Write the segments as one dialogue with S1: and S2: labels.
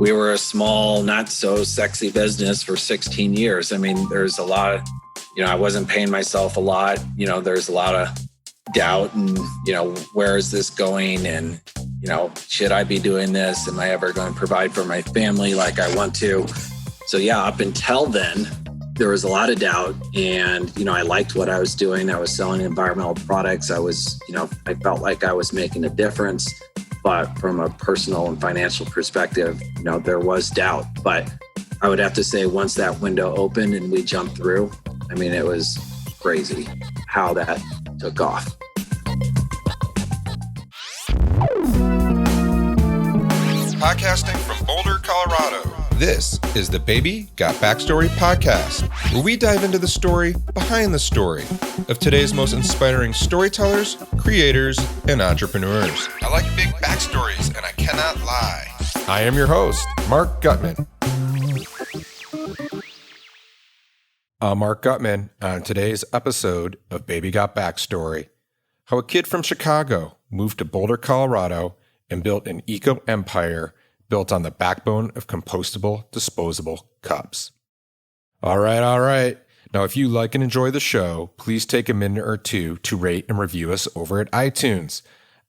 S1: We were a small, not so sexy business for 16 years. I mean, there's a lot of, I wasn't paying myself a lot. There's a lot of doubt and, where is this going? And, should I be doing this? Am I ever going to provide for my family like I want to? So yeah, up until then, there was a lot of doubt. And, I liked what I was doing. I was selling environmental products. I felt like I was making a difference. But from a personal and financial perspective, there was doubt. But I would have to say once that window opened and we jumped through, it was crazy how that took off.
S2: Podcasting from Boulder, Colorado. This is the Baby Got Backstory podcast, where we dive into the story behind the story of today's most inspiring storytellers, creators, and entrepreneurs. I like big backstories, and I cannot lie. I am your host, Mark Gutman. I'm Mark Gutman on today's episode of Baby Got Backstory, how a kid from Chicago moved to Boulder, Colorado, and built an eco-empire built on the backbone of compostable, disposable cups. All right. Now, if you like and enjoy the show, please take a minute or two to rate and review us over at iTunes.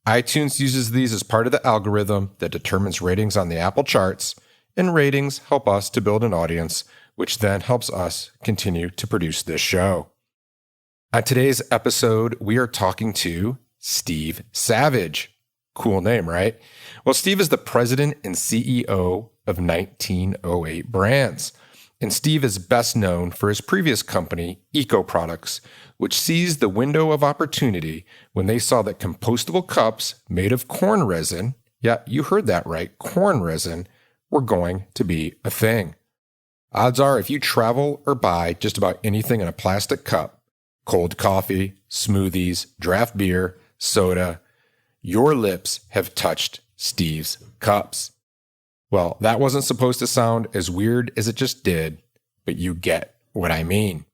S2: iTunes uses these as part of the algorithm that determines ratings on the Apple charts, and ratings help us to build an audience, which then helps us continue to produce this show. On today's episode, we are talking to Steve Savage. Cool name, right? Well, Steve is the president and CEO of 1908 Brands. And Steve is best known for his previous company, Eco Products, which seized the window of opportunity when they saw that compostable cups made of corn resin, yeah, you heard that right, corn resin, were going to be a thing. Odds are if you travel or buy just about anything in a plastic cup, cold coffee, smoothies, draft beer, soda, your lips have touched Steve's cups. Well, that wasn't supposed to sound as weird as it just did, but you get what I mean.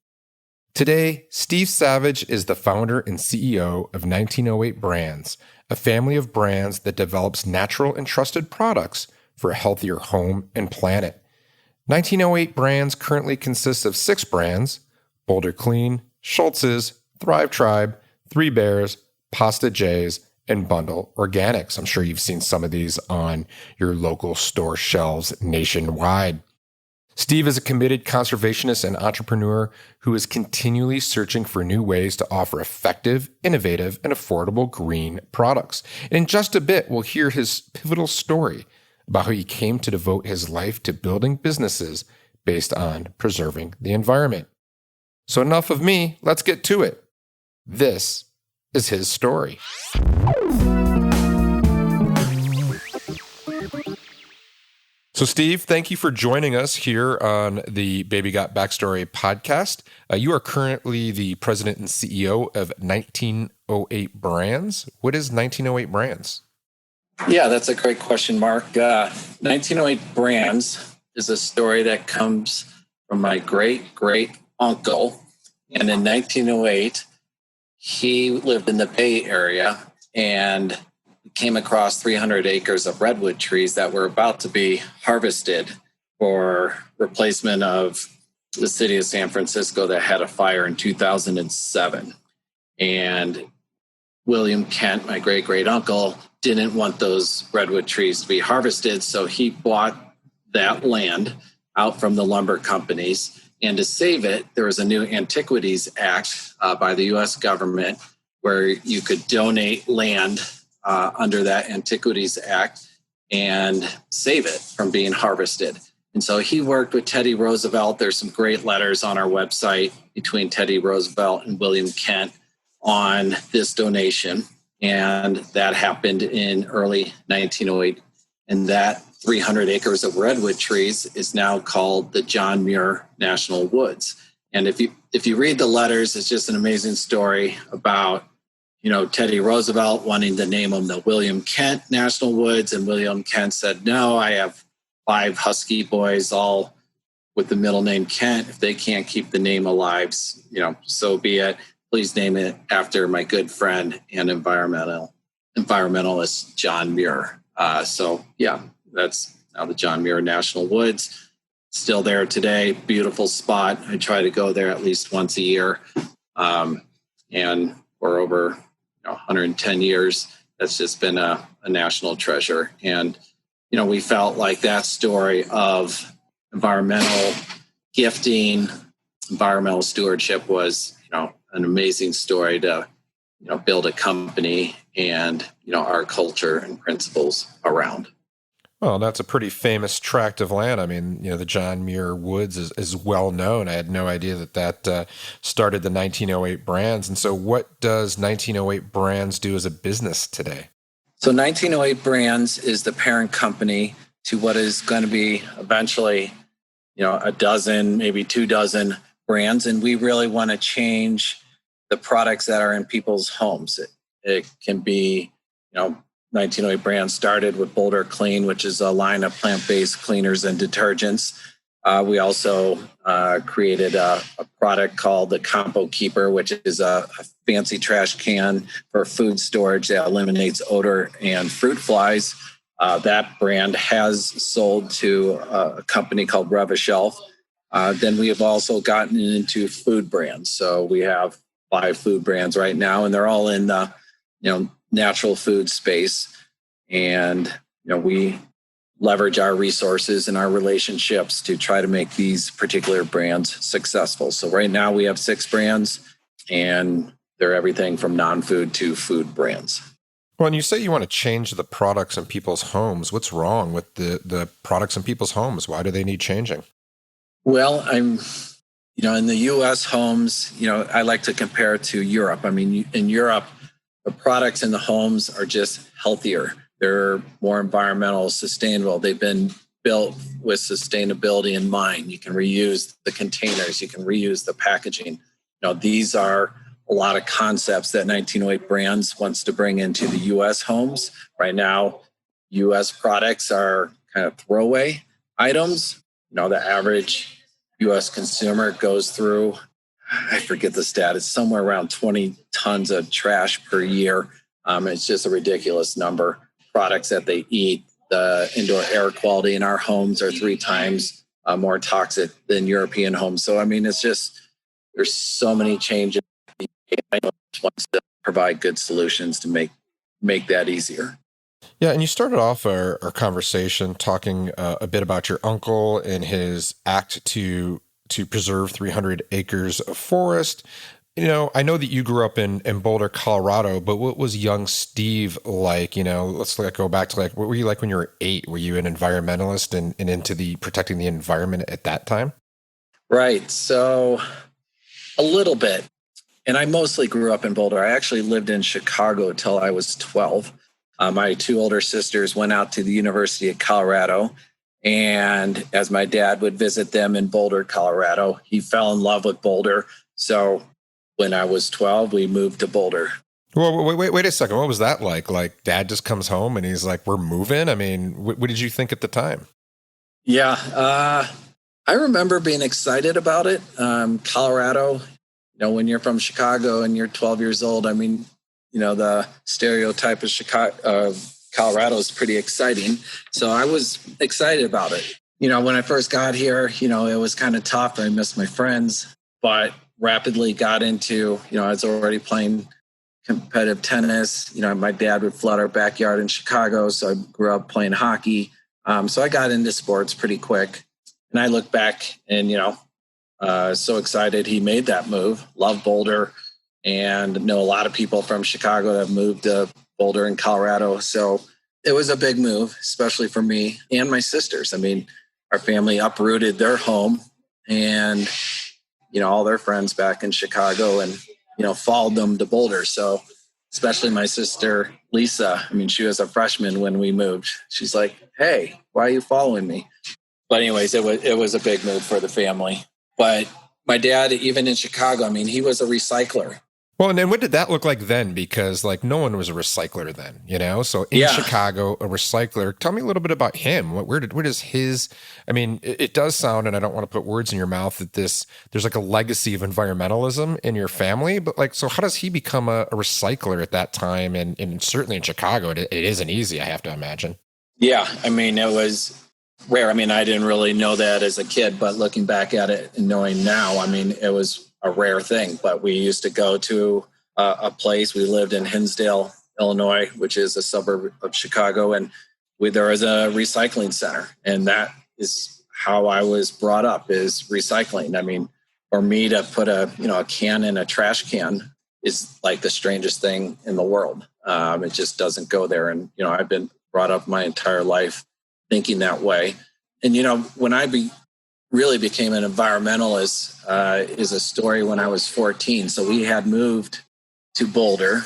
S2: Today, Steve Savage is the founder and CEO of 1908 Brands, a family of brands that develops natural and trusted products for a healthier home and planet. 1908 Brands currently consists of 6 brands: Boulder Clean, Schultz's, Thrive Tribe, Three Bears, Pasta J's, and Bundle Organics. I'm sure you've seen some of these on your local store shelves nationwide. Steve is a committed conservationist and entrepreneur who is continually searching for new ways to offer effective, innovative, and affordable green products. And in just a bit, we'll hear his pivotal story about how he came to devote his life to building businesses based on preserving the environment. So enough of me, let's get to it. This is his story. So Steve, thank you for joining us here on the Baby Got Backstory podcast. You are currently the president and CEO of 1908 Brands. What is 1908 Brands?
S1: Yeah, that's a great question, Mark. 1908 Brands is a story that comes from my great uncle. And in 1908, he lived in the Bay Area and came across 300 acres of redwood trees that were about to be harvested for replacement of the city of San Francisco that had a fire in 2007. And William Kent, my great uncle, didn't want those redwood trees to be harvested. So he bought that land out from the lumber companies. And to save it, there was a new Antiquities Act by the U.S. government where you could donate land under that Antiquities Act and save it from being harvested. And so he worked with Teddy Roosevelt. There's some great letters on our website between Teddy Roosevelt and William Kent on this donation. And that happened in early 1908. And that 300 acres of redwood trees is now called the John Muir National Woods. And if you read the letters, it's just an amazing story about, Teddy Roosevelt wanting to name them the William Kent National Woods. And William Kent said, no, I have 5 Husky boys, all with the middle name Kent. If they can't keep the name alive, so be it. Please name it after my good friend and environmentalist, John Muir. That's now the John Muir National Woods. Still there today. Beautiful spot. I try to go there at least once a year. And for over 110 years, that's just been a national treasure. And, we felt like that story of environmental gifting, environmental stewardship was, an amazing story to, build a company and, our culture and principles around.
S2: Well, that's a pretty famous tract of land. I mean, the John Muir Woods is well known. I had no idea that started the 1908 Brands. And so what does 1908 Brands do as a business today?
S1: So 1908 Brands is the parent company to what is going to be eventually, a dozen, maybe 24 brands. And we really want to change the products that are in people's homes. It can be, 1908 Brands started with Boulder Clean, which is a line of plant-based cleaners and detergents. We also created a product called the Compo Keeper, which is a fancy trash can for food storage that eliminates odor and fruit flies. That brand has sold to a company called Revishelf. Then we have also gotten into food brands. So we have 5 food brands right now, and they're all in the natural food space. And we leverage our resources and our relationships to try to make these particular brands successful. So right now we have 6 brands, and they're everything from non-food to food brands.
S2: Well, and you say you want to change the products in people's homes. What's wrong with the products in people's homes? Why do they need changing?
S1: Well, in the U.S. homes, I like to compare it to Europe. I mean, in Europe, the products in the homes are just healthier. They're more environmental, sustainable. They've been built with sustainability in mind. You can reuse the containers. You can reuse the packaging. These are a lot of concepts that 1908 Brands wants to bring into the U.S. homes. Right now, U.S. products are kind of throwaway items. The average U.S. consumer goes through, I forget the stat, it's somewhere around 20 tons of trash per year. It's just a ridiculous number. Products that they eat, the indoor air quality in our homes are 3 times more toxic than European homes. So, it's just, there's so many changes. I just want to provide good solutions to make that easier.
S2: Yeah, and you started off our conversation talking a bit about your uncle and his act to preserve 300 acres of forest. I know that you grew up in Boulder, Colorado, but what was young Steve like? Let's go back to what were you like when you were 8? Were you an environmentalist and into the protecting the environment at that time?
S1: Right. So a little bit. And I mostly grew up in Boulder. I actually lived in Chicago till I was 12. My 2 older sisters went out to the University of Colorado. And as my dad would visit them in Boulder, Colorado, he fell in love with Boulder. So when I was 12, we moved to Boulder.
S2: Well, wait a second. What was that like? Like, Dad just comes home and he's like, we're moving? I mean, what did you think at the time?
S1: Yeah, I remember being excited about it. Colorado, when you're from Chicago and you're 12 years old, the stereotype of Colorado is pretty exciting. So I was excited about it. When I first got here, it was kind of tough. I missed my friends, but rapidly got into, I was already playing competitive tennis. My dad would flood our backyard in Chicago. So I grew up playing hockey. So I got into sports pretty quick. And I look back and, so excited he made that move. Love Boulder, and know a lot of people from Chicago that have moved to Boulder and Colorado. So it was a big move, especially for me and my sisters. Our family uprooted their home and, all their friends back in Chicago and, followed them to Boulder. So especially my sister, Lisa, she was a freshman when we moved. She's like, hey, why are you following me? But anyways, it was a big move for the family. But my dad, even in Chicago, he was a recycler.
S2: Well, and then what did that look like then? Because no one was a recycler then, So in Chicago, a recycler. Tell me a little bit about him. Where does his? It does sound, and I don't want to put words in your mouth, that there's a legacy of environmentalism in your family. But so how does he become a recycler at that time? And certainly in Chicago, it isn't easy, I have to imagine.
S1: Yeah, it was rare. I mean, I didn't really know that as a kid, but looking back at it and knowing now, I mean, it was a rare thing. But we used to go to a place. We lived in Hinsdale, Illinois, which is a suburb of Chicago, and there was a recycling center, and that is how I was brought up, is recycling. I mean, for me to put a can in a trash can is like the strangest thing in the world. It just doesn't go there. And I've been brought up my entire life thinking that way. And when I really became an environmentalist is a story when I was 14. So we had moved to Boulder,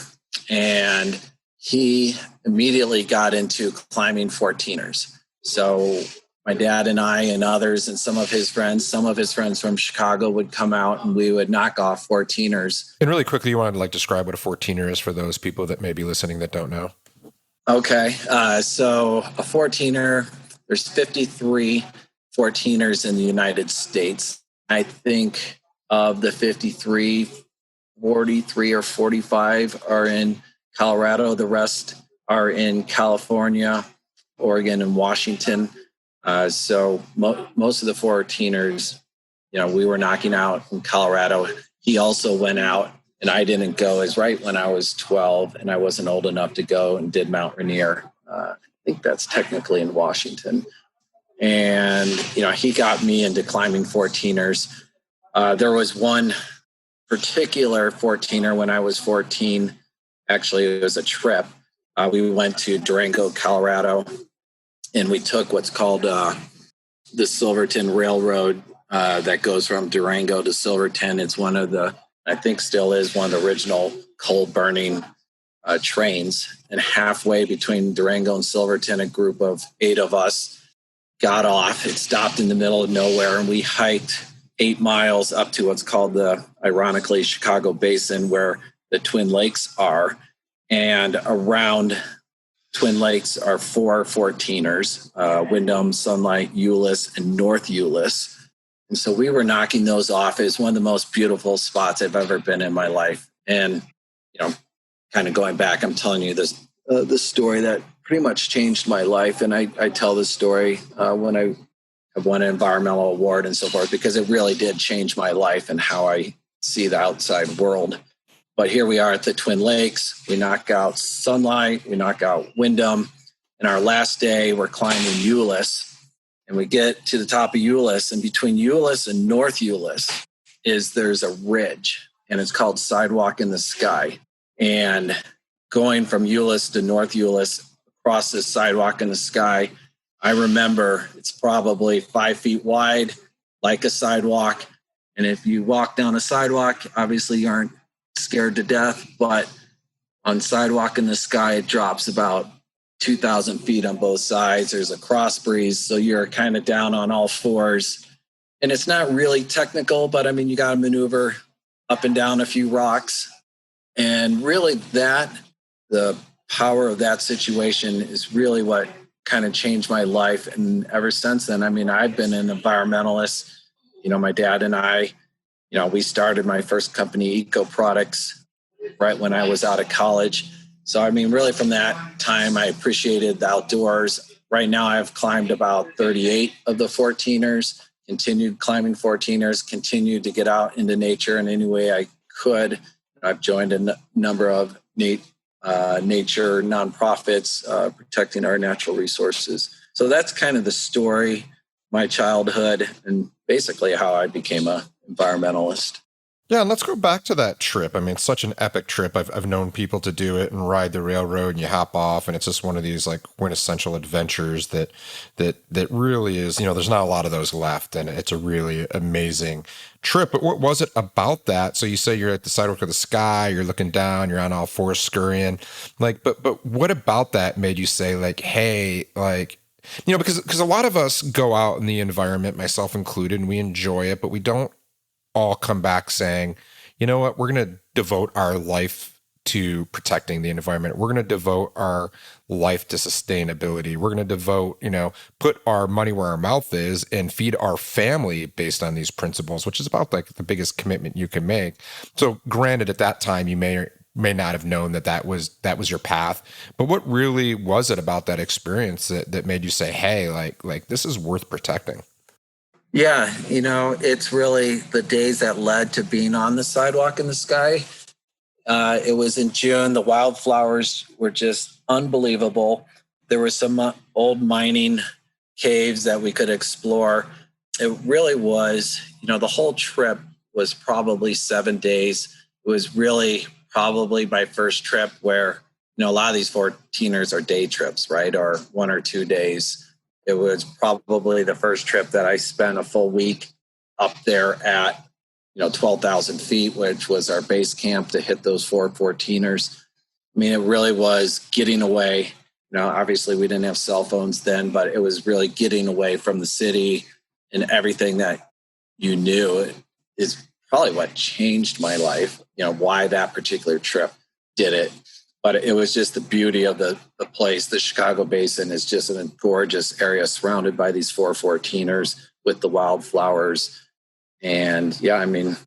S1: and he immediately got into climbing 14ers. So my dad and I and others and some of his friends from Chicago would come out, and we would knock off 14ers.
S2: And really quickly, you wanted to describe what a 14er is for those people that may be listening that don't know.
S1: Okay. So a 14er, there's 53 14ers in the United States. I think of the 53, 43 or 45 are in Colorado. The rest are in California, Oregon, and Washington. So most of the 14ers, we were knocking out in Colorado. He also went out, and I didn't go. It was right when I was 12, and I wasn't old enough to go, and did Mount Rainier. I think that's technically in Washington. And, he got me into climbing 14ers. There was one particular 14er when I was 14. Actually, it was a trip. We went to Durango, Colorado, and we took what's called the Silverton Railroad that goes from Durango to Silverton. It's one of the, I think still is one of the original coal-burning trains. And halfway between Durango and Silverton, a group of 8 of us got off. It stopped in the middle of nowhere, and we hiked 8 miles up to what's called the, ironically, Chicago Basin, where the Twin Lakes are. And around Twin Lakes are 4 14ers, Windham, Sunlight, Euless, and North Euless. And so we were knocking those off. It's one of the most beautiful spots I've ever been in my life. And, kind of going back, I'm telling you this story that pretty much changed my life. And I tell this story when I have won an environmental award and so forth, because it really did change my life and how I see the outside world. But here we are at the Twin Lakes. We knock out Sunlight. We knock out Windham. And our last day, we're climbing Euless. And we get to the top of Euless. And between Euless and North Euless there's a ridge. And it's called Sidewalk in the Sky. And going from Euless to North Euless across this sidewalk in the sky, I remember it's probably 5 feet wide, like a sidewalk. And if you walk down a sidewalk, obviously you aren't scared to death, but on Sidewalk in the Sky, it drops about 2,000 feet on both sides. There's a cross breeze, so you're kind of down on all fours. And it's not really technical, but I mean, you got to maneuver up and down a few rocks. And really the power of that situation is really what kind of changed my life. And ever since then, I mean, I've been an environmentalist. My dad and I, we started my first company, Eco Products, right when I was out of college. So, I mean, really from that time, I appreciated the outdoors. Right now, I've climbed about 38 of the 14ers, continued climbing 14ers, continued to get out into nature in any way I could. I've joined a number of nature nonprofits protecting our natural resources. So that's kind of the story, my childhood, and basically how I became an environmentalist.
S2: Yeah, and let's go back to that trip. I mean, it's such an epic trip. I've known people to do it and ride the railroad, and you hop off, and it's just one of these quintessential adventures that really is. There's not a lot of those left, and it's a really amazing trip. But what was it about that? So you say you're at the sidewalk of the sky, you're looking down, you're on all fours scurrying, but what about that made you say hey, because a lot of us go out in the environment, myself included, and we enjoy it, but we don't all come back saying, you know what, we're going to devote our life to protecting the environment. We're going to devote our life to sustainability. We're going to devote, put our money where our mouth is and feed our family based on these principles, which is about the biggest commitment you can make. So granted, at that time, you may may not have known that was your path. But what really was it about that experience that made you say, hey, like this is worth protecting?
S1: Yeah, it's really the days that led to being on the sidewalk in the sky. It was in June. The wildflowers were just unbelievable. There were some old mining caves that we could explore. It really was, the whole trip was probably 7 days. It was really probably my first trip where, a lot of these 14ers are day trips, right? Or 1 or 2 days. It was probably the first trip that I spent a full week up there at 12,000 feet, which was our base camp to hit those 14ers. I mean, it really was getting away. Obviously we didn't have cell phones then, but it was really getting away from the city and everything that you knew is probably what changed my life, why that particular trip did it. But it was just the beauty of the place. The Chicago Basin is just a gorgeous area surrounded by these 14ers with the wildflowers. And yeah, I mean,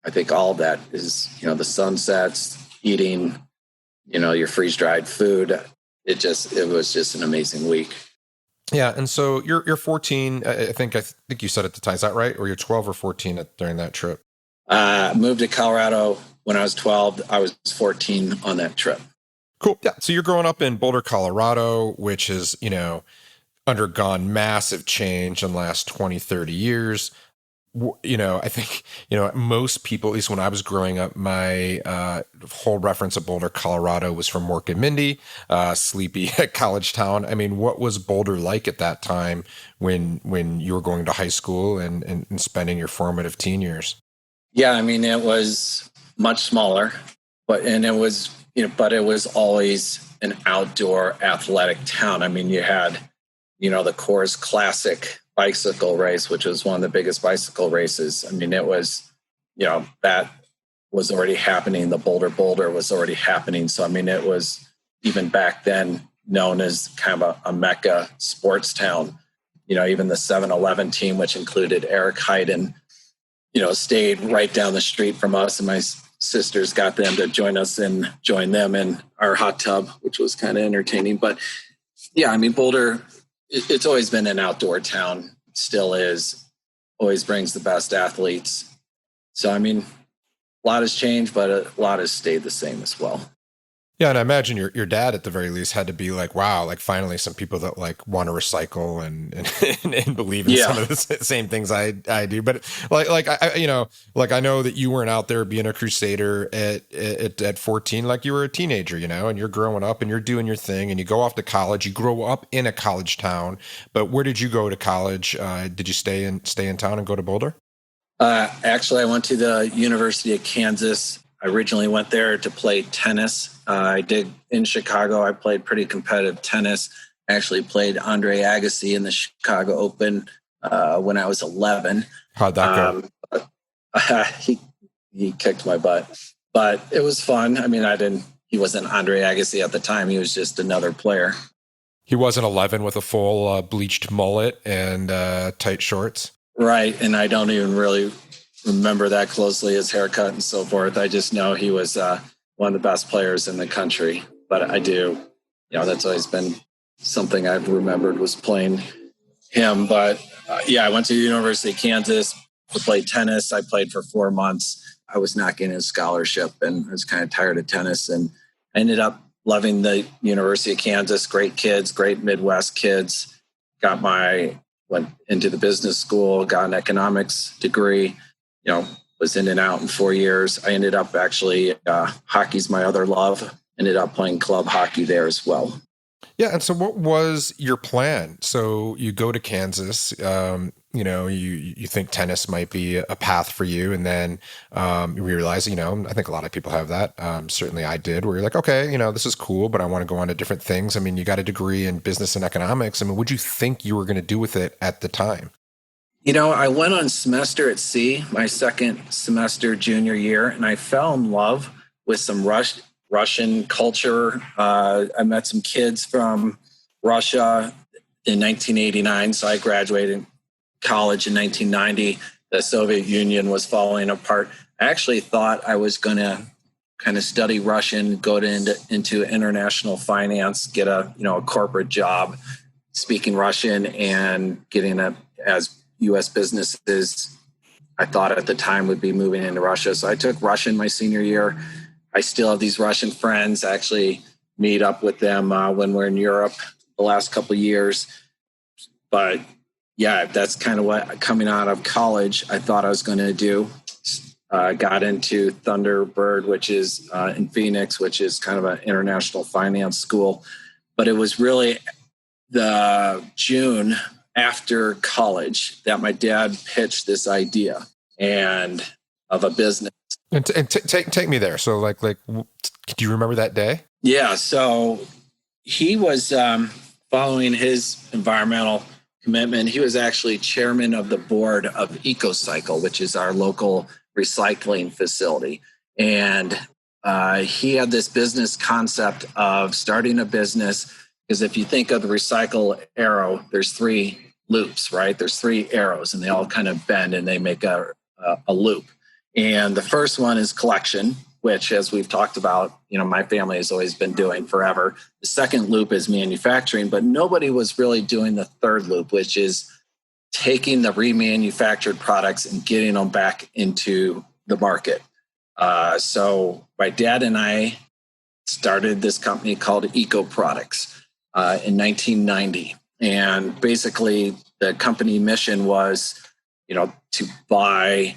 S1: I think all of that is, the sunsets, eating, your freeze-dried food. It was just an amazing week.
S2: Yeah, and so you're 14. I think you said at the time, is that right? Or you're 12 or 14 during that trip?
S1: Moved to Colorado when I was 12. I was 14 on that trip.
S2: Cool. Yeah. So you're growing up in Boulder, Colorado, which has, undergone massive change in the last 20, 30 years. I think, most people, at least when I was growing up, my whole reference of Boulder, Colorado was from Mork and Mindy, sleepy college town. I mean, what was Boulder like at that time when you were going to high school and spending your formative teen years?
S1: Yeah, I mean, it was much smaller, but it was always an outdoor athletic town. I mean, you had, the Coors Classic bicycle race, which was one of the biggest bicycle races. I mean, it was, that was already happening. The Boulder was already happening. So, I mean, it was even back then known as kind of a mecca sports town. Even the 7-Eleven team, which included Eric Hayden, stayed right down the street from us, and my sisters got them to join them in our hot tub, which was kind of entertaining. But yeah, I mean, Boulder, it's always been an outdoor town, still is, always brings the best athletes. So, I mean, a lot has changed, but a lot has stayed the same as well.
S2: Yeah, and I imagine your dad at the very least had to be like, wow, like finally some people that like want to recycle and believe in some of the same things I do. But I know that you weren't out there being a crusader at 14, like you were a teenager, and you're growing up and you're doing your thing and you go off to college. You grow up in a college town, but where did you go to college? Did you stay in town and go to Boulder?
S1: Actually, I went to the University of Kansas. I originally went there to play tennis. I did in Chicago. I played pretty competitive tennis. I actually played Andre Agassi in the Chicago Open when I was 11.
S2: How'd that
S1: go? He kicked my butt, but it was fun. I mean, he wasn't Andre Agassi at the time. He was just another player.
S2: He wasn't 11 with a full bleached mullet and tight shorts.
S1: Right. And I don't even really remember that closely, his haircut and so forth. I just know he was one of the best players in the country. But I do, that's always been something I've remembered was playing him. But I went to the University of Kansas to play tennis. I played for 4 months. I was not getting a scholarship and I was kind of tired of tennis. And I ended up loving the University of Kansas. Great kids, great Midwest kids. Went into the business school, got an economics degree. Was in and out in 4 years. I ended up actually, hockey's my other love. Ended up playing club hockey there as well.
S2: Yeah. And so what was your plan? So you go to Kansas, you think tennis might be a path for you. And then you realize, I think a lot of people have that. Certainly I did, where you're like, okay, this is cool, but I want to go on to different things. I mean, you got a degree in business and economics. I mean, what'd you think you were going to do with it at the time?
S1: I went on semester at sea, my second semester junior year, and I fell in love with some Russian culture. I met some kids from Russia in 1989, so I graduated college in 1990. The Soviet Union was falling apart. I actually thought I was going to kind of study Russian, go into international finance, get a corporate job speaking Russian and getting as U.S. businesses, I thought at the time would be moving into Russia. So I took Russian my senior year. I still have these Russian friends. I actually meet up with them when we're in Europe the last couple of years. But yeah, that's kind of what, coming out of college, I thought I was going to do. Got into Thunderbird, which is in Phoenix, which is kind of an international finance school. But it was really the June after college that my dad pitched this idea and of a business.
S2: And take me there. So like, do you remember that day?
S1: Yeah. So he was following his environmental commitment. He was actually chairman of the board of EcoCycle, which is our local recycling facility. And he had this business concept of starting a business, because if you think of the recycle arrow, there's 3 loops, right? There's 3 arrows and they all kind of bend and they make a loop. And the first one is collection, which, as we've talked about, my family has always been doing forever. The second loop is manufacturing, but nobody was really doing the third loop, which is taking the remanufactured products and getting them back into the market. So my dad and I started this company called Eco Products in 1990. And basically the company mission was, to buy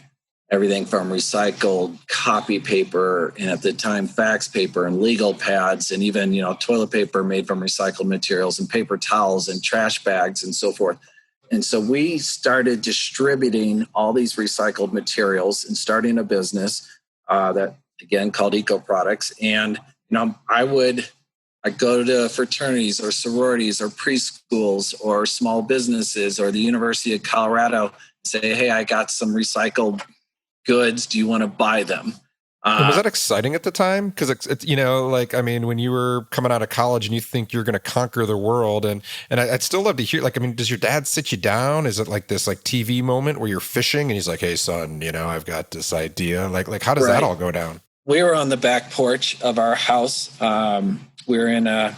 S1: everything from recycled copy paper and at the time fax paper and legal pads and even, toilet paper made from recycled materials and paper towels and trash bags and so forth. And so we started distributing all these recycled materials and starting a business that, again, called Eco Products. And, I'd go to fraternities or sororities or preschools or small businesses or the University of Colorado and say, hey, I got some recycled goods. Do you want to buy them?
S2: And was that exciting at the time? Because it's when you were coming out of college and you think you're going to conquer the world, and I'd still love to hear, does your dad sit you down? Is it like this TV moment where you're fishing and he's like, hey son, I've got this idea. Like how does that all go down?
S1: We were on the back porch of our house. We were in a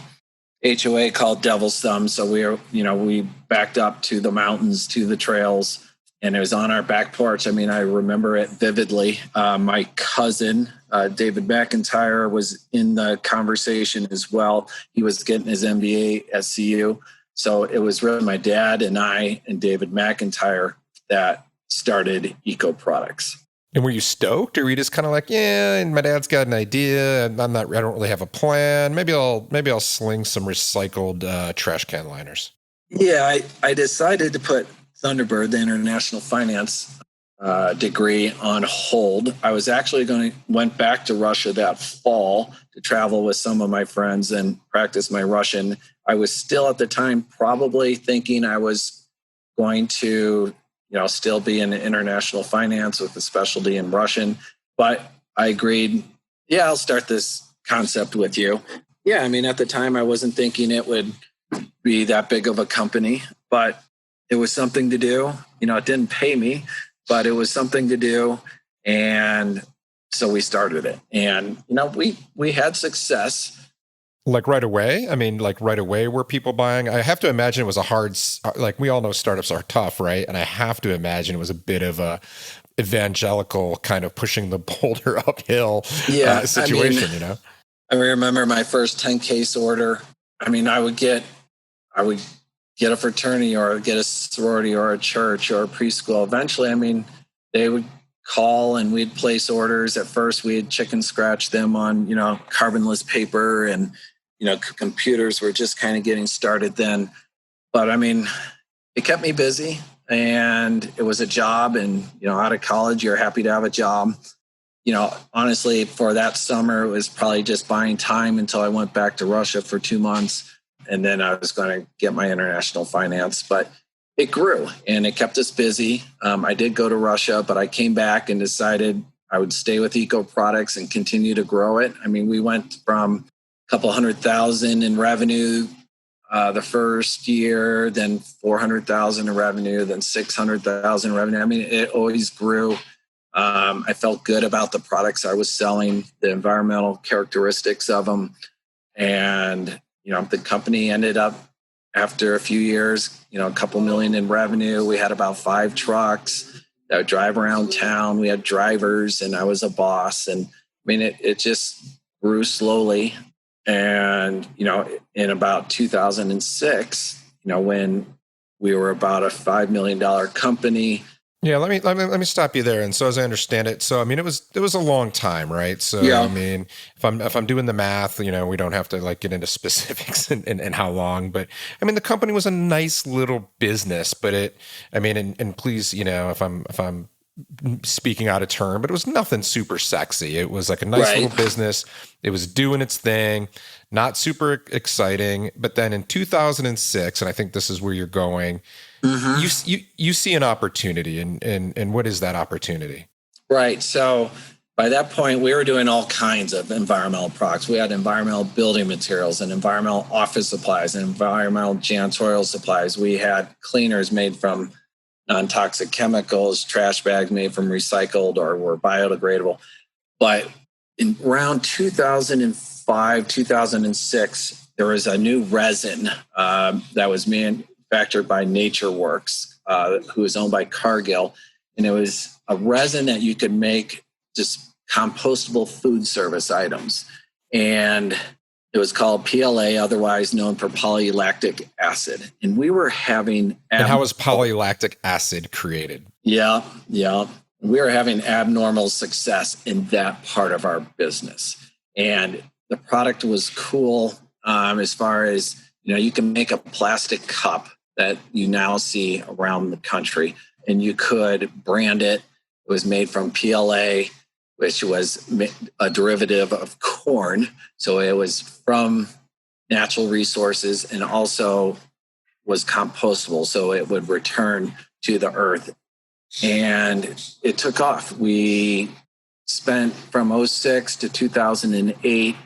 S1: HOA called Devil's Thumb. So we backed up to the mountains, to the trails. And it was on our back porch. I remember it vividly. My cousin, David McIntyre, was in the conversation as well. He was getting his MBA at CU. So it was really my dad and I and David McIntyre that started Eco Products.
S2: And were you stoked, or were you just kind of like, yeah, and my dad's got an idea, and I don't really have a plan. Maybe I'll sling some recycled trash can liners.
S1: Yeah, I decided to put Thunderbird, the international finance degree, on hold. I was actually went back to Russia that fall to travel with some of my friends and practice my Russian. I was still at the time probably thinking I was going to, still be in international finance with a specialty in Russian, but I agreed, yeah, I'll start this concept with you. Yeah, at the time I wasn't thinking it would be that big of a company, but it was something to do. It didn't pay me, but it was something to do. And so we started it. And, we had success.
S2: Like right away? Right away were people buying? I have to imagine it was a hard, we all know startups are tough, right? And I have to imagine it was a bit of a evangelical kind of pushing the boulder uphill situation,
S1: I remember my first 10 case order. I would get a fraternity or get a sorority or a church or a preschool. Eventually, they would call and we'd place orders. At first, we'd chicken scratch them on, carbonless paper, and, computers were just kind of getting started then. But it kept me busy, and it was a job. And, out of college, you're happy to have a job. Honestly, for that summer, it was probably just buying time until I went back to Russia for 2 months. And then I was going to get my international finance, but it grew and it kept us busy. I did go to Russia, but I came back and decided I would stay with Eco Products and continue to grow it. We went from a couple $100,000 in revenue the first year, then 400,000 in revenue, then 600,000 in revenue. It always grew I felt good about the products I was selling, the environmental characteristics of them. And, the company ended up, after a few years, a couple million in revenue. We had about 5 trucks that would drive around town. We had drivers, and I was a boss. And it just grew slowly. And, in about 2006, when we were about a $5 million company.
S2: Yeah, let me stop you there. And so, as I understand it, so it was a long time, right? So
S1: Yeah.
S2: if I'm doing the math, we don't have to get into specifics and how long, but the company was a nice little business, but and please, if I'm speaking out of turn, but it was nothing super sexy. It was like a nice little business. It was doing its thing, not super exciting. But then in 2006, and I think this is where you're going, you see an opportunity, and what is that opportunity?
S1: Right. So by that point, we were doing all kinds of environmental products. We had environmental building materials and environmental office supplies and environmental janitorial supplies. We had cleaners made from non-toxic chemicals, trash bags made from recycled or were biodegradable. But in around 2005, 2006, there was a new resin that was manufactured by NatureWorks, who is owned by Cargill. And it was a resin that you could make just compostable food service items. And it was called PLA, otherwise known for polylactic acid. And we were having...
S2: And how was polylactic acid created?
S1: Yeah. We were having abnormal success in that part of our business. And the product was cool as far as, you can make a plastic cup that you now see around the country, and you could brand it. It was made from PLA, which was a derivative of corn. So it was from natural resources and also was compostable. So it would return to the earth. And it took off. We spent from 2006 to 2008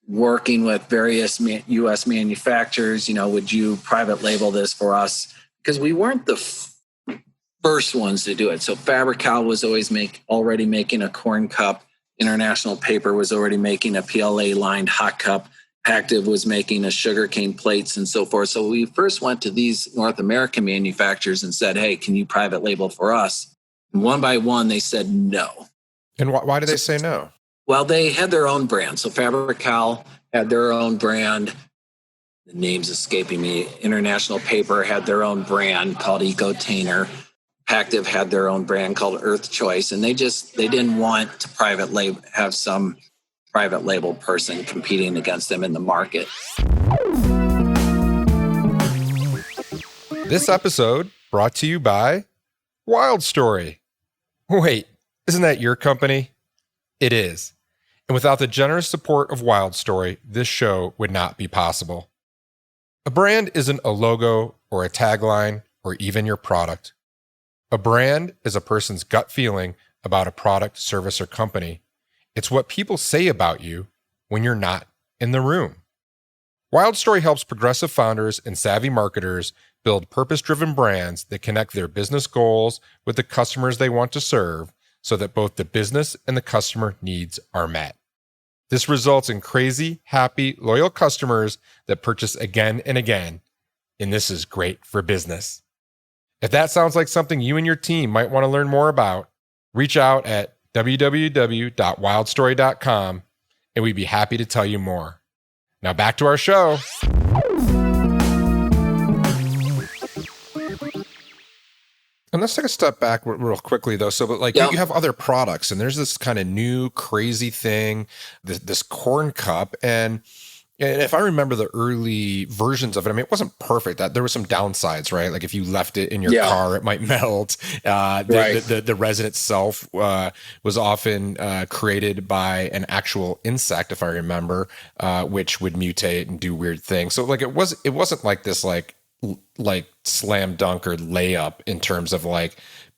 S1: working with various U.S. manufacturers. Would you private label this for us? Because we weren't the first ones to do it. So Fabri-Kal was already making a corn cup. International Paper was already making a PLA-lined hot cup. Pactiv was making a sugarcane plates and so forth. So we first went to these North American manufacturers and said, hey, can you private label for us? And one by one, they said no.
S2: And why did they say no?
S1: Well, they had their own brand. So Fabri-Kal had their own brand. The name's escaping me. International Paper had their own brand called Ecotainer. Pactiv had their own brand called Earth Choice. And they didn't want to have some private label person competing against them in the market.
S2: This episode brought to you by Wild Story. Wait, isn't that your company? It is. And without the generous support of Wild Story, this show would not be possible. A brand isn't a logo or a tagline or even your product. A brand is a person's gut feeling about a product, service, or company. It's what people say about you when you're not in the room. Wild Story helps progressive founders and savvy marketers build purpose-driven brands that connect their business goals with the customers they want to serve so that both the business and the customer needs are met. This results in crazy, happy, loyal customers that purchase again and again, and this is great for business. If that sounds like something you and your team might want to learn more about, reach out at www.wildstory.com, and we'd be happy to tell you more. Now back to our show. And let's take a step back real quickly, though. So, but you have other products, and there's this kind of new crazy thing, this corn cup, and if I remember the early versions of it, it wasn't perfect. That there were some downsides, right? Like if you left it in your car, it might melt. The resin itself was often created by an actual insect, if I remember, which would mutate and do weird things. So it wasn't like this like slam dunk or layup in terms of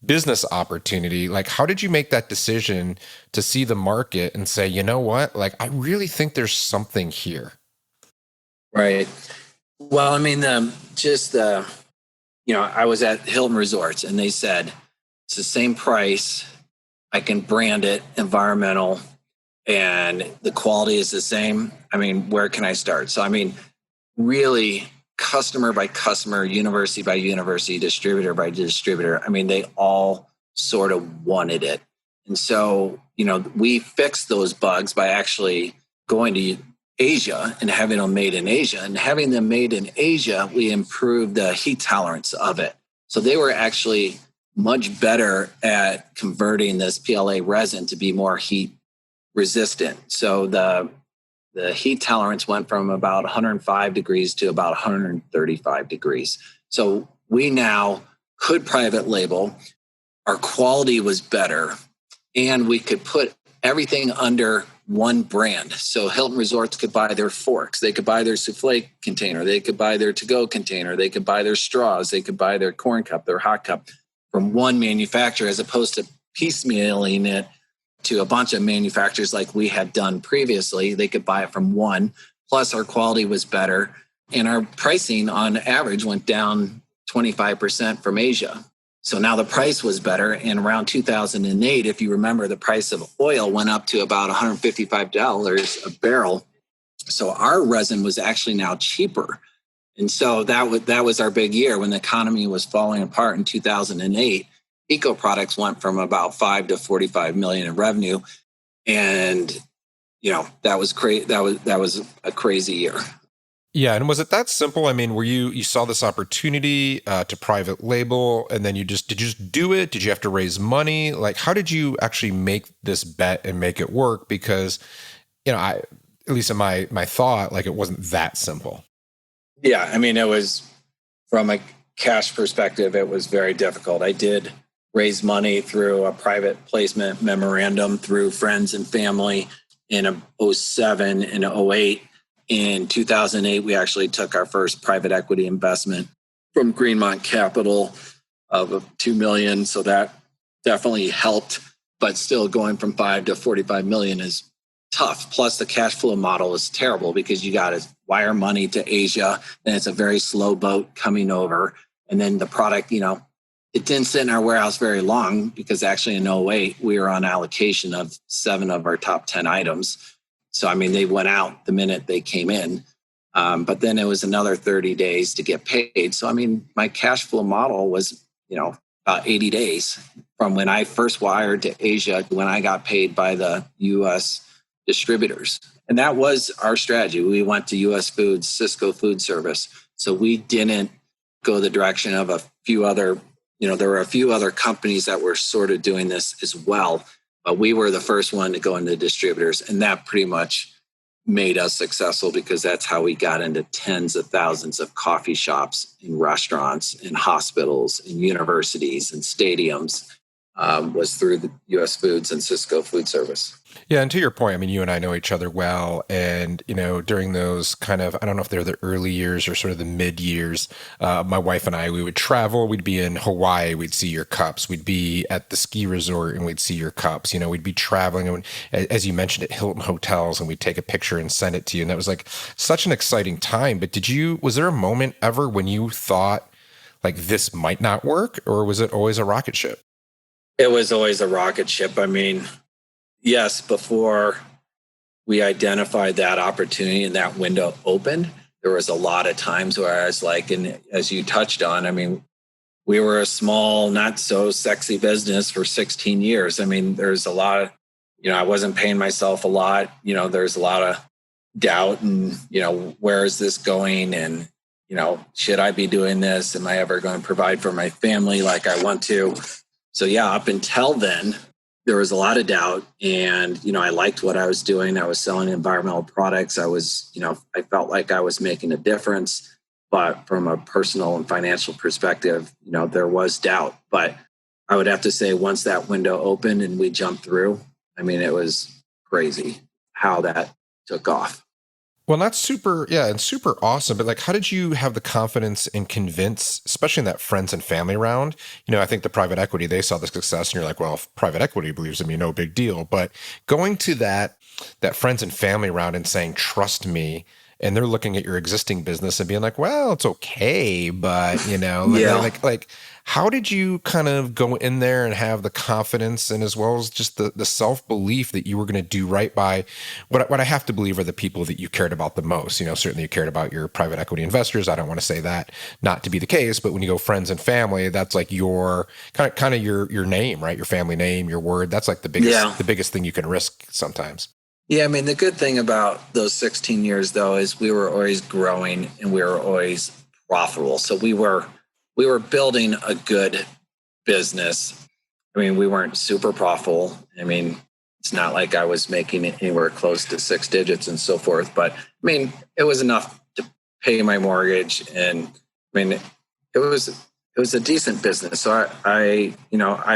S2: business opportunity. How did you make that decision to see the market and say, you know what, I really think there's something here?
S1: Right. Well, I was at Hilton Resorts and they said it's the same price I can brand it environmental, and the quality is the same. I mean, where can I start? So, I mean, really customer by customer, university by university, distributor by distributor. I mean, they all sort of wanted it. And so, we fixed those bugs by actually going to Asia and having them made in Asia. And having them made in Asia, we improved the heat tolerance of it. So they were actually much better at converting this PLA resin to be more heat resistant. So the heat tolerance went from about 105 degrees to about 135 degrees. So we now could private label. Our quality was better, and we could put everything under one brand. So Hilton Resorts could buy their forks. They could buy their souffle container. They could buy their to-go container. They could buy their straws. They could buy their corn cup, their hot cup from one manufacturer, as opposed to piecemealing it to a bunch of manufacturers like we had done previously. They could buy it from one. Plus, our quality was better. And our pricing on average went down 25% from Asia. So now the price was better. And around 2008, if you remember, the price of oil went up to about $155 a barrel. So our resin was actually now cheaper. And so that was our big year when the economy was falling apart in 2008. Eco products went from about 5 to 45 million in revenue. And, that was great. That was a crazy year.
S2: Yeah. And was it that simple? I mean, you saw this opportunity to private label, and then did you just do it? Did you have to raise money? Like, how did you actually make this bet and make it work? Because, at least in my thought, like, it wasn't that simple.
S1: Yeah. I mean, it was, from a cash perspective, it was very difficult. I did raise money through a private placement memorandum through friends and family in 2007 and 2008. In 2008, we actually took our first private equity investment from Greenmont Capital of $2 million. So that definitely helped, but still going from 5 to 45 million is tough. Plus the cash flow model is terrible because you got to wire money to Asia, and it's a very slow boat coming over. And then the product, it didn't sit in our warehouse very long because actually in 2008, we were on allocation of 7 of our top 10 items. So, I mean, they went out the minute they came in, but then it was another 30 days to get paid. So, I mean, my cash flow model was, about 80 days from when I first wired to Asia to when I got paid by the U.S. distributors. And that was our strategy. We went to U.S. Foods, Cisco Food Service. So we didn't go the direction of a few other, there were a few other companies that were sort of doing this as well. But we were the first one to go into distributors, and that pretty much made us successful because that's how we got into tens of thousands of coffee shops and restaurants and hospitals and universities and stadiums, was through the U.S. Foods and Cisco Food Service.
S2: Yeah, and to your point, I mean, you and I know each other well, and during those kind of, I don't know if they're the early years or sort of the mid years, my wife and I, we would travel. We'd be in Hawaii, we'd see your cups. We'd be at the ski resort, and we'd see your cups. We'd be traveling, and as you mentioned, at Hilton hotels, and we'd take a picture and send it to you, and that was like such an exciting time. But was there a moment ever when you thought like this might not work, or was it always a rocket ship?
S1: It was always a rocket ship. I mean, yes, before we identified that opportunity and that window opened, there was a lot of times where I was like, and as you touched on, I mean, we were a small, not so sexy business for 16 years. I mean, there's a lot of, I wasn't paying myself a lot. There's a lot of doubt and, where is this going? And, should I be doing this? Am I ever going to provide for my family like I want to? So yeah, up until then, there was a lot of doubt, and, I liked what I was doing. I was selling environmental products. I felt like I was making a difference, but from a personal and financial perspective, there was doubt. But I would have to say once that window opened and we jumped through, I mean, it was crazy how that took off.
S2: Well, that's super, yeah, and super awesome. But like, how did you have the confidence and convince, especially in that friends and family round? I think the private equity, they saw the success, and you're like, well, if private equity believes in me, no big deal. But going to that friends and family round and saying, trust me, and they're looking at your existing business and being like, well, it's okay, but
S1: Yeah.
S2: like how did you kind of go in there and have the confidence and as well as just the self-belief that you were going to do right by what I have to believe are the people that you cared about the most? Certainly you cared about your private equity investors. I don't want to say that not to be the case, but when you go friends and family, that's like your kind of your name, right? Your family name, your word. That's like the biggest thing you can risk sometimes.
S1: Yeah, I mean, the good thing about those 16 years, though, is we were always growing and we were always profitable. So we were building a good business. I mean, we weren't super profitable. I mean, it's not like I was making it anywhere close to six digits and so forth. But I mean, it was enough to pay my mortgage, and I mean, it was a decent business. So I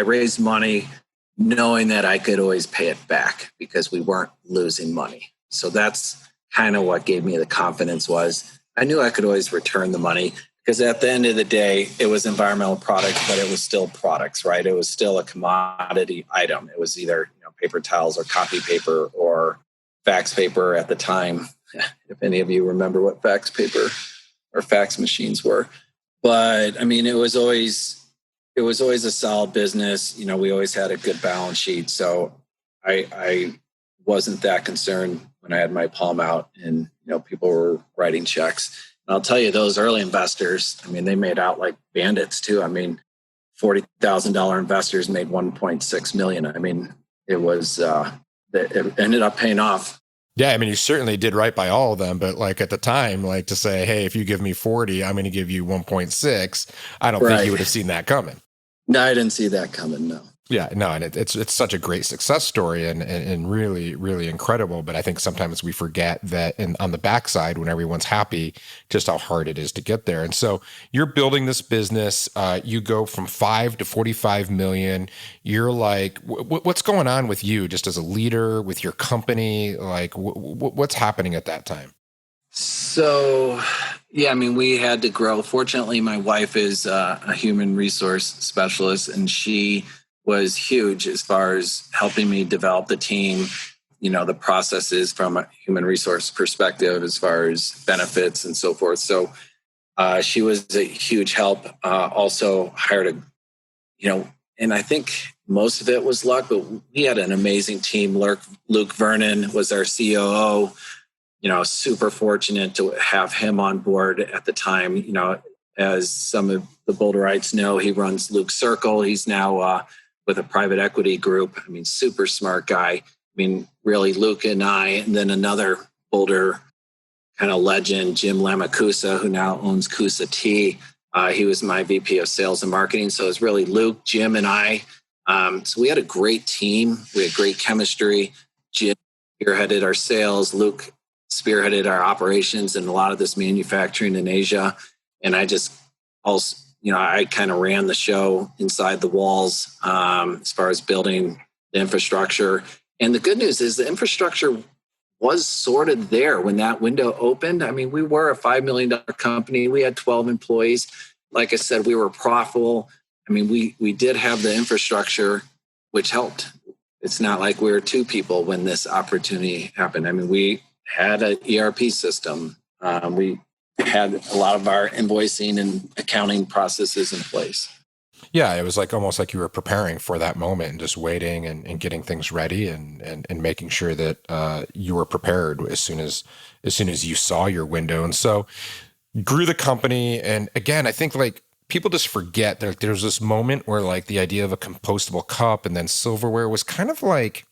S1: raised money knowing that I could always pay it back because we weren't losing money. So that's kind of what gave me the confidence. Was I knew I could always return the money, because at the end of the day, it was environmental products, but it was still products, right? It was still a commodity item. It was either paper towels or copy paper or fax paper at the time. If any of you remember what fax paper or fax machines were. But I mean, it was always a solid business. We always had a good balance sheet. So I wasn't that concerned when I had my palm out and, people were writing checks. And I'll tell you, those early investors, I mean, they made out like bandits too. I mean, $40,000 investors made 1.6 million. I mean, it ended up paying off.
S2: Yeah, I mean, you certainly did right by all of them, but like at the time, like to say, hey, if you give me 40, I'm going to give you 1.6. I don't think you would have seen that coming.
S1: No, I didn't see that coming. No.
S2: Yeah, no, and it's such a great success story and really, really incredible. But I think sometimes we forget that on the backside, when everyone's happy, just how hard it is to get there. And so you're building this business. You go from 5 to 45 million. You're like, what's going on with you, just as a leader with your company? Like, what's happening at that time?
S1: So, yeah, I mean, we had to grow. Fortunately, my wife is a human resource specialist, and she was huge as far as helping me develop the team, the processes from a human resource perspective, as far as benefits and so forth. So she was a huge help. Also hired and I think most of it was luck, but we had an amazing team. Luke Vernon was our COO. Super fortunate to have him on board at the time. As some of the Boulderites know, he runs Luke's Circle. He's now with a private equity group. I mean, super smart guy. I mean, really, Luke and I, and then another Boulder kind of legend, Jim Lamacusa, who now owns Cusa Tea. He was my VP of sales and marketing. So it was really Luke, Jim, and I. So we had a great team. We had great chemistry. Jim spearheaded our sales. Luke spearheaded our operations and a lot of this manufacturing in Asia. And I just also, I kind of ran the show inside the walls as far as building the infrastructure. And the good news is the infrastructure was sort of there when that window opened. I mean, we were a $5 million company. We had 12 employees. Like I said, we were profitable. I mean, we did have the infrastructure, which helped. It's not like we were two people when this opportunity happened. I mean, we had an ERP system. We had a lot of our invoicing and accounting processes in place.
S2: Yeah, it was like almost like you were preparing for that moment and just waiting and getting things ready and making sure that you were prepared as soon as you saw your window. And so grew the company. And again, I think like people just forget that there's this moment where like the idea of a compostable cup and then silverware was kind of like,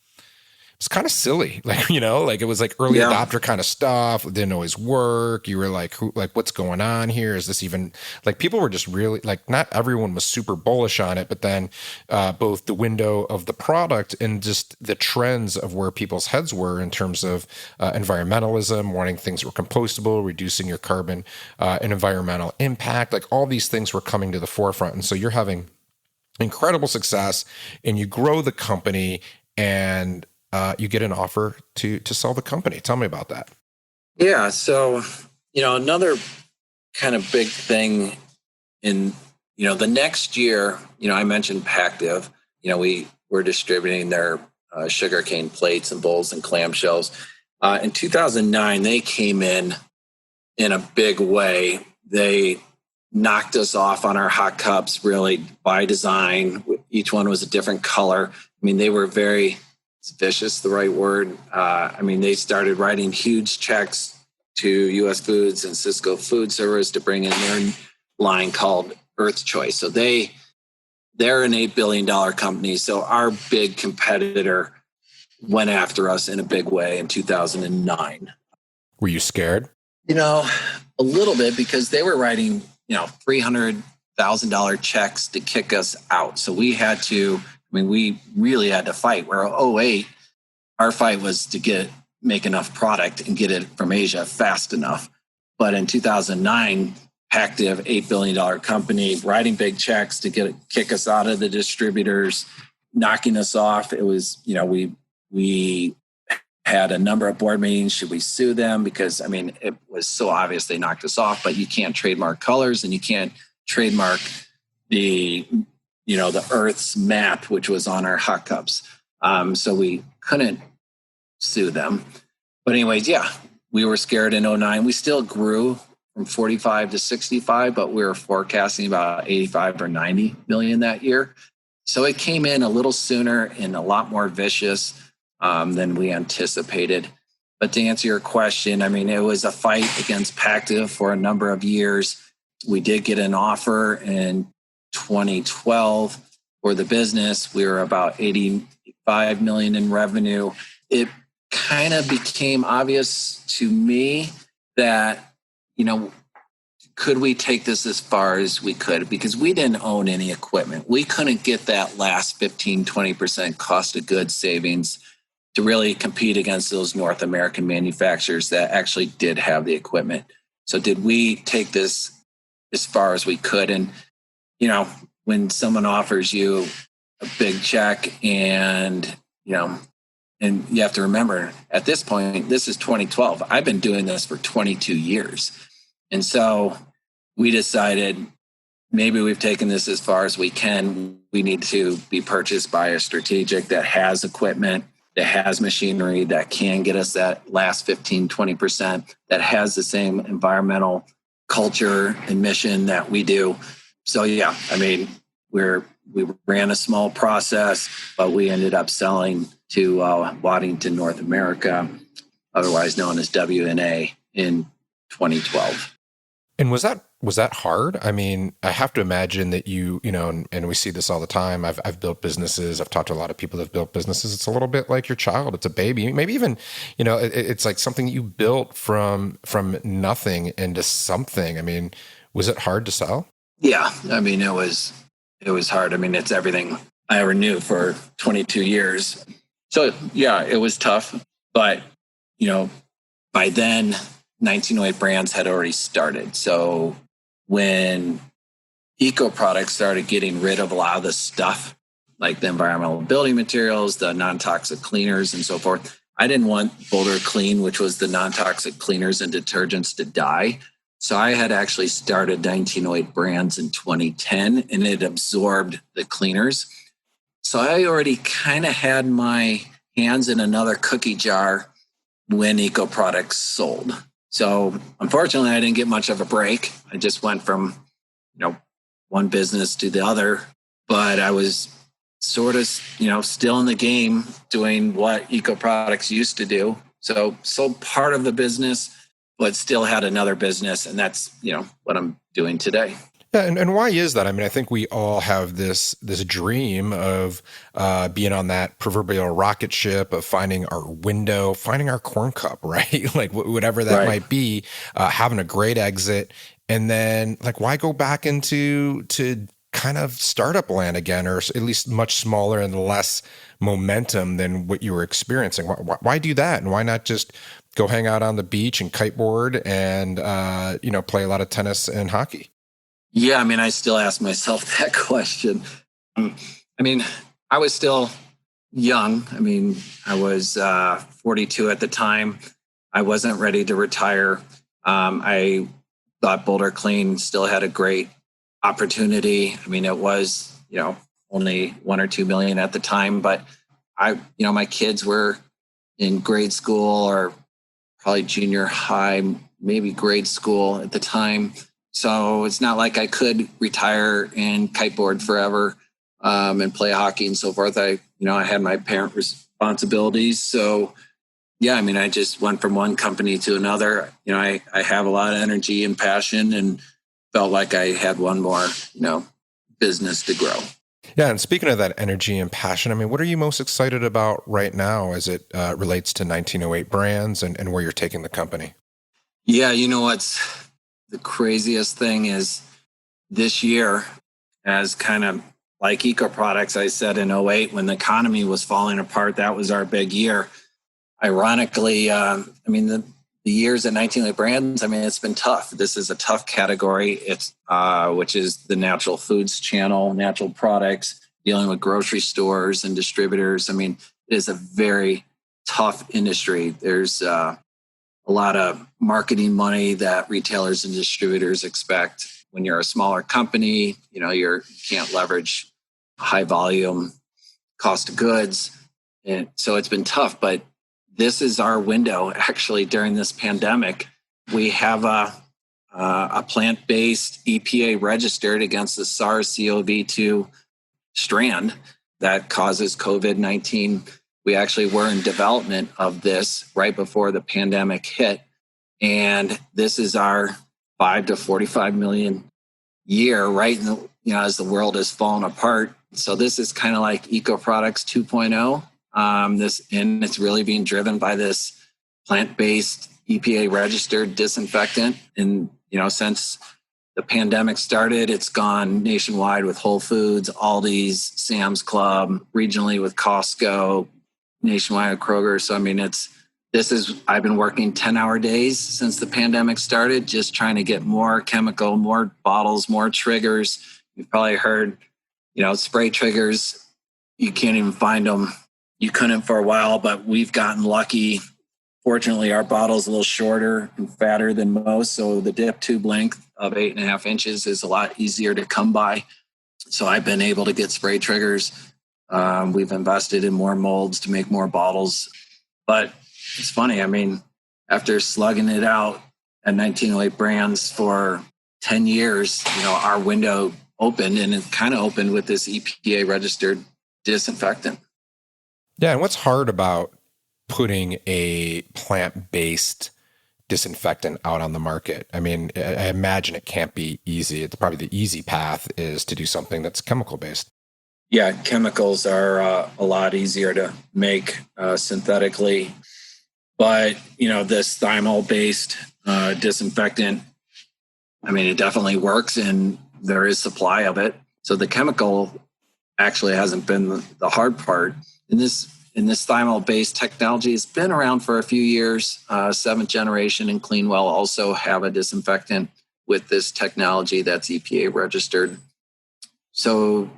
S2: it's kind of silly, like, like it was like early adopter kind of stuff. It didn't always work. You were like, what's going on here? Is this even like people were just really like, not everyone was super bullish on it, but then both the window of the product and just the trends of where people's heads were in terms of environmentalism, wanting things that were compostable, reducing your carbon and environmental impact, like all these things were coming to the forefront. And so you're having incredible success and you grow the company and you get an offer to sell the company. Tell me about that.
S1: Yeah. So, another kind of big thing in, the next year, I mentioned Pactiv, we were distributing their sugarcane plates and bowls and clamshells. In 2009, they came in in a big way. They knocked us off on our hot cups really by design. Each one was a different color. I mean, they were very, is vicious the right word? They started writing huge checks to U.S. Foods and Cisco Food Service to bring in their line called Earth Choice. So they're an $8 billion company. So our big competitor went after us in a big way in 2009.
S2: Were you scared?
S1: A little bit, because they were writing, $300,000 checks to kick us out. So we really had to fight. Where 2008, our fight was to make enough product and get it from Asia fast enough. But in 2009, Pactiv, $8 billion company, writing big checks to kick us out of the distributors, knocking us off. It was, we had a number of board meetings. Should we sue them? Because, it was so obvious they knocked us off, but you can't trademark colors and you can't trademark the Earth's map, which was on our hot cups. So we couldn't sue them. But anyways, we were scared in 2009. We still grew from 45 to 65, but we were forecasting about 85 or 90 million that year. So it came in a little sooner and a lot more vicious than we anticipated. But to answer your question, it was a fight against Pactiv for a number of years. We did get an offer in 2012 for the business. We were about 85 million in revenue. It kind of became obvious to me that, could we take this as far as we could? Because we didn't own any equipment. We couldn't get that last 15, 20% cost of goods savings to really compete against those North American manufacturers that actually did have the equipment. So did we take this as far as we could? And, when someone offers you a big check and you have to remember, at this point, this is 2012. I've been doing this for 22 years. And so we decided maybe we've taken this as far as we can. We need to be purchased by a strategic that has equipment, that has machinery, that can get us that last 15, 20%, that has the same environmental culture and mission that we do. So, we ran a small process, but we ended up selling to Waddington North America, otherwise known as WNA, in 2012.
S2: And was that hard? I have to imagine that and we see this all the time. I've built businesses. I've talked to a lot of people that have built businesses. It's a little bit like your child. It's a baby. Maybe even, it's like something you built from nothing into something. Was it hard to sell?
S1: Yeah. It was hard. It's everything I ever knew for 22 years. So yeah, it was tough. But, by then, 1908 Brands had already started. So when eco products started getting rid of a lot of the stuff, like the environmental building materials, the non-toxic cleaners and so forth, I didn't want Boulder Clean, which was the non-toxic cleaners and detergents, to die. So I had actually started 1908 Brands in 2010, and it absorbed the cleaners. So I already kind of had my hands in another cookie jar when eco products sold. So unfortunately, I didn't get much of a break. I just went from, one business to the other, but I was sort of, still in the game doing what eco products used to do. So part of the business, but still had another business. And that's, what I'm doing today.
S2: Yeah, and why is that? I think we all have this dream of being on that proverbial rocket ship, of finding our window, finding our corn cup, right? Like whatever that might be, having a great exit. And then why go back into kind of startup land again, or at least much smaller and less momentum than what you were experiencing? Why do that? And why not just go hang out on the beach and kiteboard and, play a lot of tennis and hockey?
S1: Yeah, I still ask myself that question. I was still young. I was 42 at the time. I wasn't ready to retire. I thought Boulder Clean still had a great opportunity. It was, only 1 or 2 million at the time, but my kids were in grade school or probably junior high, maybe grade school at the time. So it's not like I could retire and kiteboard forever and play hockey and so forth. I had my parent responsibilities. So yeah, I mean, I just went from one company to another. I have a lot of energy and passion and felt like I had one more, business to grow.
S2: Yeah, and speaking of that energy and passion, I mean, what are you most excited about right now as it relates to 1908 Brands and where you're taking the company?
S1: Yeah, what's the craziest thing is this year, as kind of like eco products, I said in '08 when the economy was falling apart, that was our big year. Ironically, the years at 1908 Brands, it's been tough. This is a tough category. It's which is the natural foods channel, natural products, dealing with grocery stores and distributors. It is a very tough industry. There's a lot of marketing money that retailers and distributors expect. When you're a smaller company, you can't leverage high volume cost of goods. And so it's been tough, but this is our window actually during this pandemic. We have a plant-based EPA registered against the SARS-CoV-2 strand that causes COVID-19. We actually were in development of this right before the pandemic hit. And this is our 5 to 45 million year, right? As the world is falling apart. So this is kind of like Eco Products 2.0. And it's really being driven by this plant-based EPA registered disinfectant. And, since the pandemic started, it's gone nationwide with Whole Foods, Aldi's, Sam's Club, regionally with Costco, nationwide with Kroger. So, I've been working 10-hour days since the pandemic started, just trying to get more chemical, more bottles, more triggers. You've probably heard, spray triggers. You can't even find them. You couldn't for a while, but we've gotten lucky. Fortunately, our bottle's a little shorter and fatter than most. So the dip tube length of 8.5 inches is a lot easier to come by. So I've been able to get spray triggers. We've invested in more molds to make more bottles. But it's funny. After slugging it out at 1908 Brands for 10 years, our window opened, and it kind of opened with this EPA registered disinfectant.
S2: Yeah, and what's hard about putting a plant-based disinfectant out on the market? I imagine it can't be easy. It's probably the easy path is to do something that's chemical-based.
S1: Yeah, chemicals are a lot easier to make synthetically. But, this thymol-based disinfectant, it definitely works, and there is supply of it. So the chemical actually hasn't been the hard part. In this thymol-based technology, it's been around for a few years. 7th generation and Cleanwell also have a disinfectant with this technology that's EPA registered. So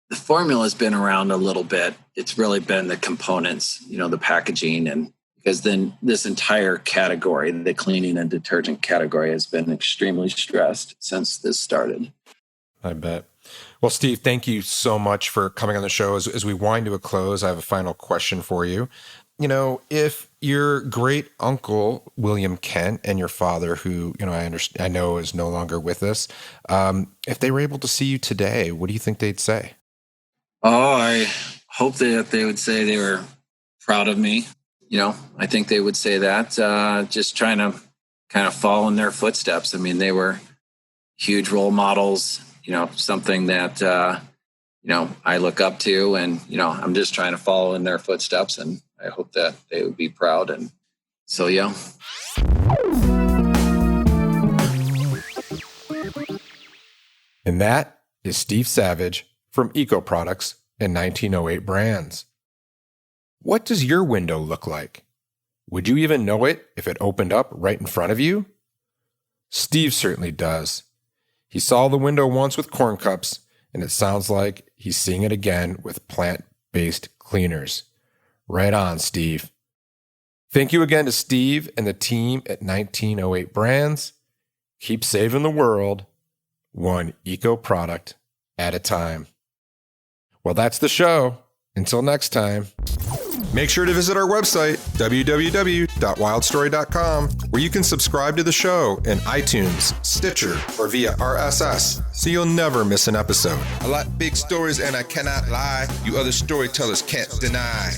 S1: the formula has been around a little bit. It's really been the components, the packaging, and because then this entire category, the cleaning and detergent category, has been extremely stressed since this started.
S2: I bet. Well, Steve, thank you so much for coming on the show. As we wind to a close, I have a final question for you. If your great uncle, William Kent, and your father, who, I know is no longer with us, if they were able to see you today, what do you think they'd say?
S1: Oh, I hope that they would say they were proud of me. I think they would say that, just trying to kind of follow in their footsteps. They were huge role models, something that, I look up to, and, I'm just trying to follow in their footsteps, and I hope that they would be proud. And so, yeah.
S2: And that is Steve Savage from Eco Products and 1908 Brands. What does your window look like? Would you even know it if it opened up right in front of you? Steve certainly does. He saw the window once with corn cups, and it sounds like he's seeing it again with plant-based cleaners. Right on, Steve. Thank you again to Steve and the team at 1908 Brands. Keep saving the world, one eco product at a time. Well, that's the show. Until next time. Make sure to visit our website, www.wildstory.com, where you can subscribe to the show in iTunes, Stitcher, or via RSS, so you'll never miss an episode.
S3: I like big stories and I cannot lie. You other storytellers can't deny.